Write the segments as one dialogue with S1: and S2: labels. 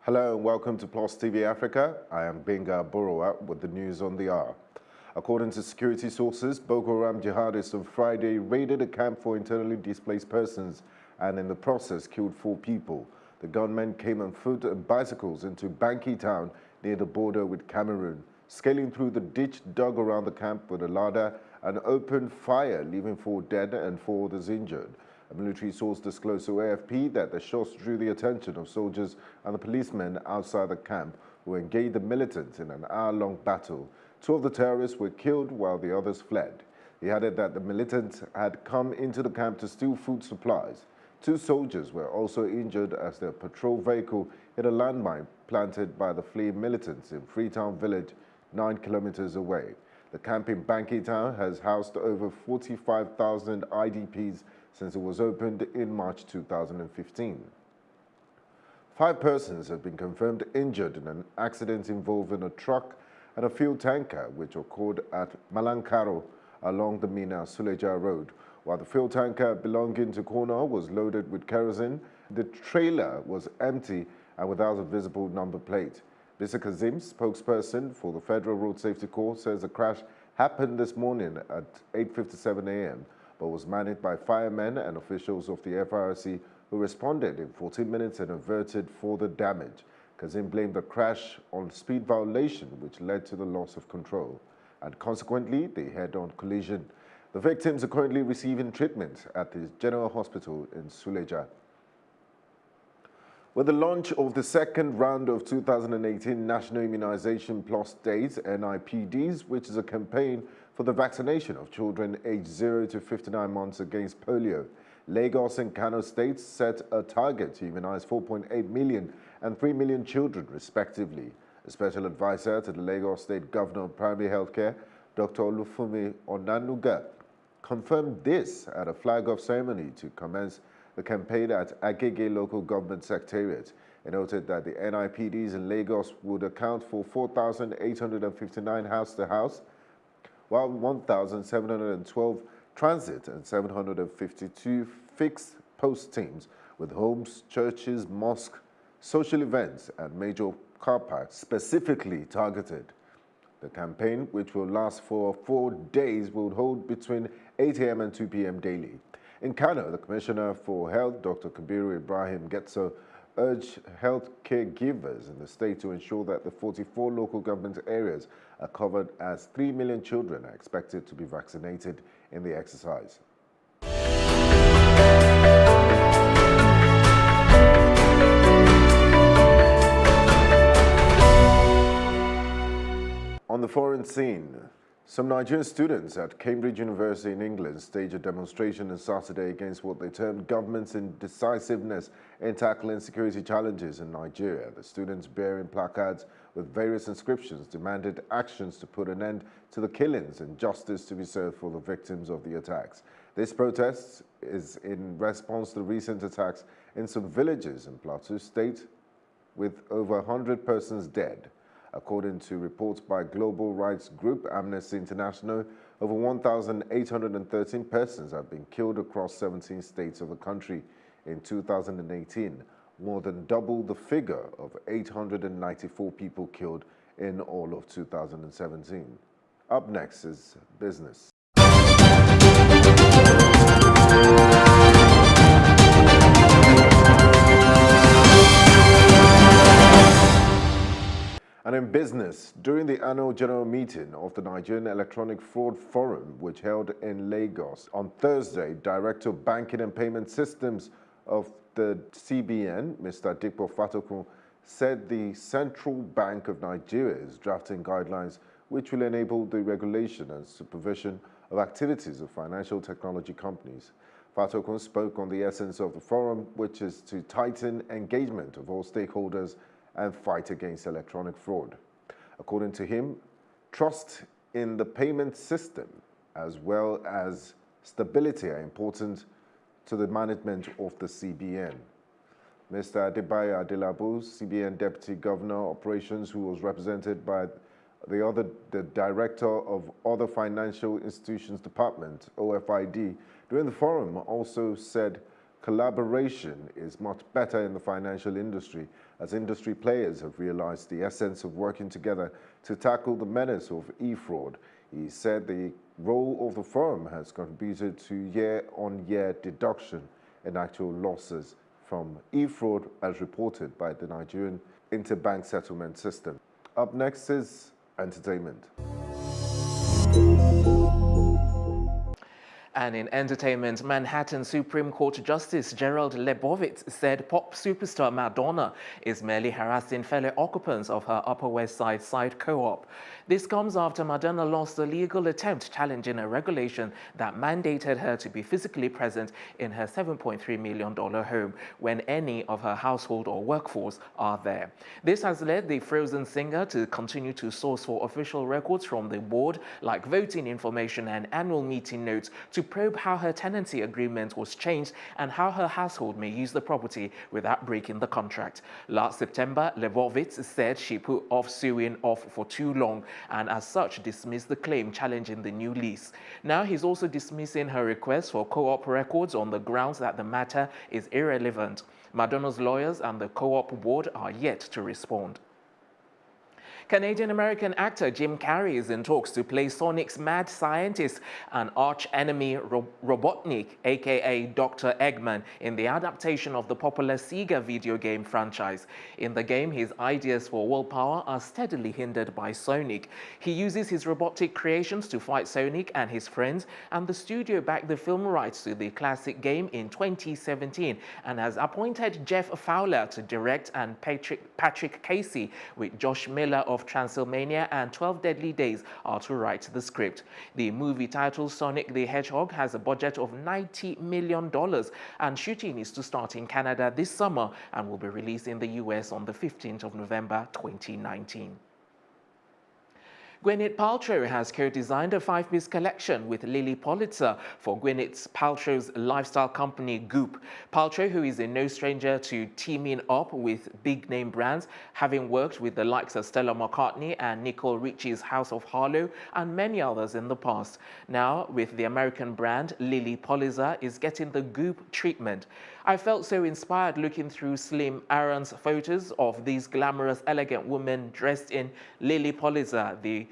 S1: Hello and welcome to Plus TV Africa. I am Benga Borowa with the news on the hour. According to security sources, Boko Haram jihadists on Friday raided a camp for internally displaced persons and in the process killed 4 people. The gunmen came on foot and bicycles into Banki town near the border with Cameroon, scaling through the ditch dug around the camp with a ladder and opened fire, leaving 4 dead and 4 others injured. A military source disclosed to AFP that the shots drew the attention of soldiers and the policemen outside the camp who engaged the militants in an hour-long battle. 2 of the terrorists were killed while the others fled. He added that the militants had come into the camp to steal food supplies. 2 soldiers were also injured as their patrol vehicle hit a landmine planted by the fleeing militants in Freetown village, 9 kilometers away. The camp in Banki town has housed over 45,000 IDPs since it was opened in March 2015. 5 persons have been confirmed injured in an accident involving a truck and a fuel tanker which occurred at Malankaro along the Mina-Suleja road. While the fuel tanker belonging to Kano was loaded with kerosene, the trailer was empty and without a visible number plate. Mr. Kazim, spokesperson for the Federal Road Safety Corps, says the crash happened this morning at 8:57 a.m. but was managed by firemen and officials of the FRC who responded in 14 minutes and averted further damage. Kazim blamed the crash on speed violation, which led to the loss of control and consequently the head-on collision. The victims are currently receiving treatment at the General Hospital in Suleja. With the launch of the second round of 2018 National Immunization Plus Days, NIPDs, which is a campaign for the vaccination of children aged 0 to 59 months against polio, Lagos and Kano states set a target to immunize 4.8 million and 3 million children, respectively. A special advisor to the Lagos State Governor of Primary Healthcare, Dr. Olufumi Onanuga, confirmed this at a flag-off ceremony to commence the campaign at Agege Local Government Secretariat. It noted that the NIPDs in Lagos would account for 4,859 house-to-house, while 1,712 transit and 752 fixed post teams with homes, churches, mosques, social events and major car parks specifically targeted. The campaign, which will last for 4 days, will hold between 8 a.m. and 2 p.m. daily. In Kano, the Commissioner for Health, Dr. Kabiru Ibrahim Getso, urged health caregivers in the state to ensure that the 44 local government areas are covered as 3 million children are expected to be vaccinated in the exercise. On the foreign scene, some Nigerian students at Cambridge University in England staged a demonstration on Saturday against what they termed government's indecisiveness in tackling security challenges in Nigeria. The students, bearing placards with various inscriptions, demanded actions to put an end to the killings and justice to be served for the victims of the attacks. This protest is in response to recent attacks in some villages in Plateau State, with over 100 persons dead. According to reports by global rights group Amnesty International, over 1,813 persons have been killed across 17 states of the country in 2018, more than double the figure of 894 people killed in all of 2017. Up next is business. And in business, during the annual general meeting of the Nigerian Electronic Fraud Forum, which held in Lagos on Thursday, Director of Banking and Payment Systems of the CBN, Mr. Dipo Fatokun, said the Central Bank of Nigeria is drafting guidelines which will enable the regulation and supervision of activities of financial technology companies. Fatokun spoke on the essence of the forum, which is to tighten engagement of all stakeholders and fight against electronic fraud. According to him, trust in the payment system as well as stability are important to the management of the CBN. Mr. Adebayo Adelabu, CBN Deputy Governor Operations, who was represented by the Director of Other Financial Institutions Department, OFID, during the forum also said collaboration is much better in the financial industry, as industry players have realized the essence of working together to tackle the menace of e-fraud. He said the role of the firm has contributed to year-on-year deduction in actual losses from e-fraud, as reported by the Nigerian Interbank Settlement System. Up next is entertainment.
S2: And in entertainment, Manhattan Supreme Court Justice Gerald Lebovitz said pop superstar Madonna is merely harassing fellow occupants of her Upper West Side side co-op. This comes after Madonna lost a legal attempt challenging a regulation that mandated her to be physically present in her $7.3 million home when any of her household or workforce are there. This has led the Frozen singer to continue to source for official records from the board, like voting information and annual meeting notes, to probe how her tenancy agreement was changed and how her household may use the property without breaking the contract. Last September, Lebovitz said she put off suing off for too long and as such dismissed the claim challenging the new lease. Now he's also dismissing her request for co-op records on the grounds that the matter is irrelevant. Madonna's lawyers and the co-op board are yet to respond. Canadian-American actor Jim Carrey is in talks to play Sonic's mad scientist and arch-enemy Robotnik, aka Dr. Eggman, in the adaptation of the popular Sega video game franchise. In the game, his ideas for willpower are steadily hindered by Sonic. He uses his robotic creations to fight Sonic and his friends, and the studio backed the film rights to the classic game in 2017 and has appointed Jeff Fowler to direct and Patrick Casey, with Josh Miller of Transylvania and 12 Deadly Days are to write the script. The movie titled Sonic the Hedgehog has a budget of $90 million, and shooting is to start in Canada this summer and will be released in the US on the 15th of November 2019. Gwyneth Paltrow has co-designed a 5-piece collection with Lily Pulitzer for Gwyneth Paltrow's lifestyle company Goop. Paltrow, who is no stranger to teaming up with big-name brands, having worked with the likes of Stella McCartney and Nicole Richie's House of Harlow and many others in the past. Now, with the American brand, Lily Pulitzer is getting the Goop treatment. I felt so inspired looking through Slim Aaron's photos of these glamorous, elegant women dressed in Lily Pulitzer, the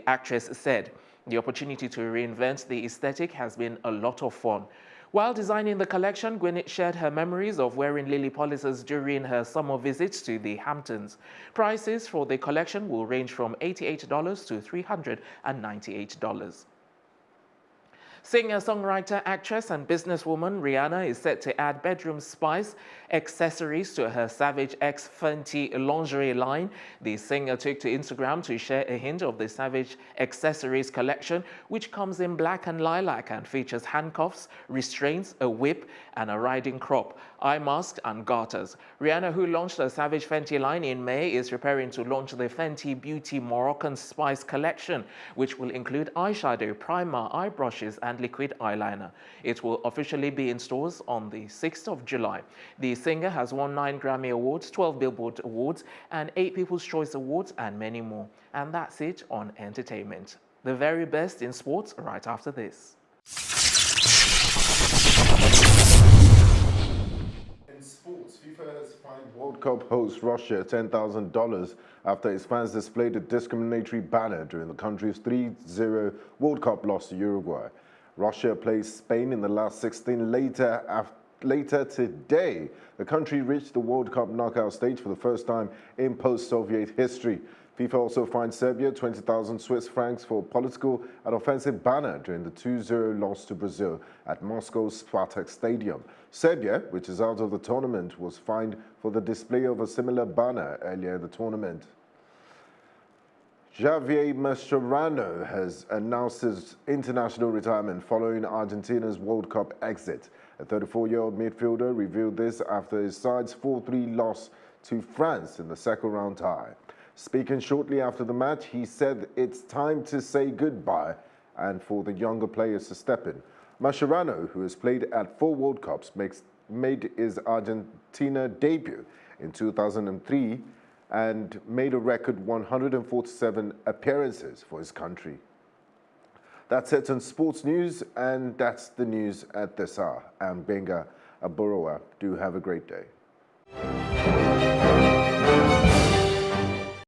S2: actress said. The opportunity to reinvent the aesthetic has been a lot of fun. While designing the collection, Gwyneth shared her memories of wearing Lily Pulitzers during her summer visits to the Hamptons. Prices for the collection will range from $88 to $398. Singer, songwriter, actress, and businesswoman Rihanna is set to add bedroom spice accessories to her Savage X Fenty lingerie line. The singer took to Instagram to share a hint of the Savage accessories collection, which comes in black and lilac and features handcuffs, restraints, a whip, and a riding crop, eye mask, and garters. Rihanna, who launched the Savage Fenty line in May, is preparing to launch the Fenty Beauty Moroccan Spice collection, which will include eyeshadow, primer, eye brushes, and liquid eyeliner. It will officially be in stores on the 6th of July. The singer has won 9 Grammy Awards, 12 Billboard Awards, and 8 People's Choice Awards, and many more. And that's it on entertainment. The very best in sports right after this.
S1: In sports, FIFA has fined World Cup host Russia $10,000 after its fans displayed a discriminatory banner during the country's 3-0 World Cup loss to Uruguay. Russia plays Spain in the last 16. Later today, the country reached the World Cup knockout stage for the first time in post-Soviet history. FIFA also fined Serbia 20,000 Swiss francs for political and offensive banner during the 2-0 loss to Brazil at Moscow's Spartak Stadium. Serbia, which is out of the tournament, was fined for the display of a similar banner earlier in the tournament. Javier Mascherano has announced his international retirement following Argentina's World Cup exit. A 34-year-old midfielder revealed this after his side's 4-3 loss to France in the second-round tie. Speaking shortly after the match, he said it's time to say goodbye and for the younger players to step in. Mascherano, who has played at 4 World Cups, made his Argentina debut in 2003 and made a record 147 appearances for his country. That's it on sports news, and that's the news at this hour. I'm Benga Borowa. Do have a great day.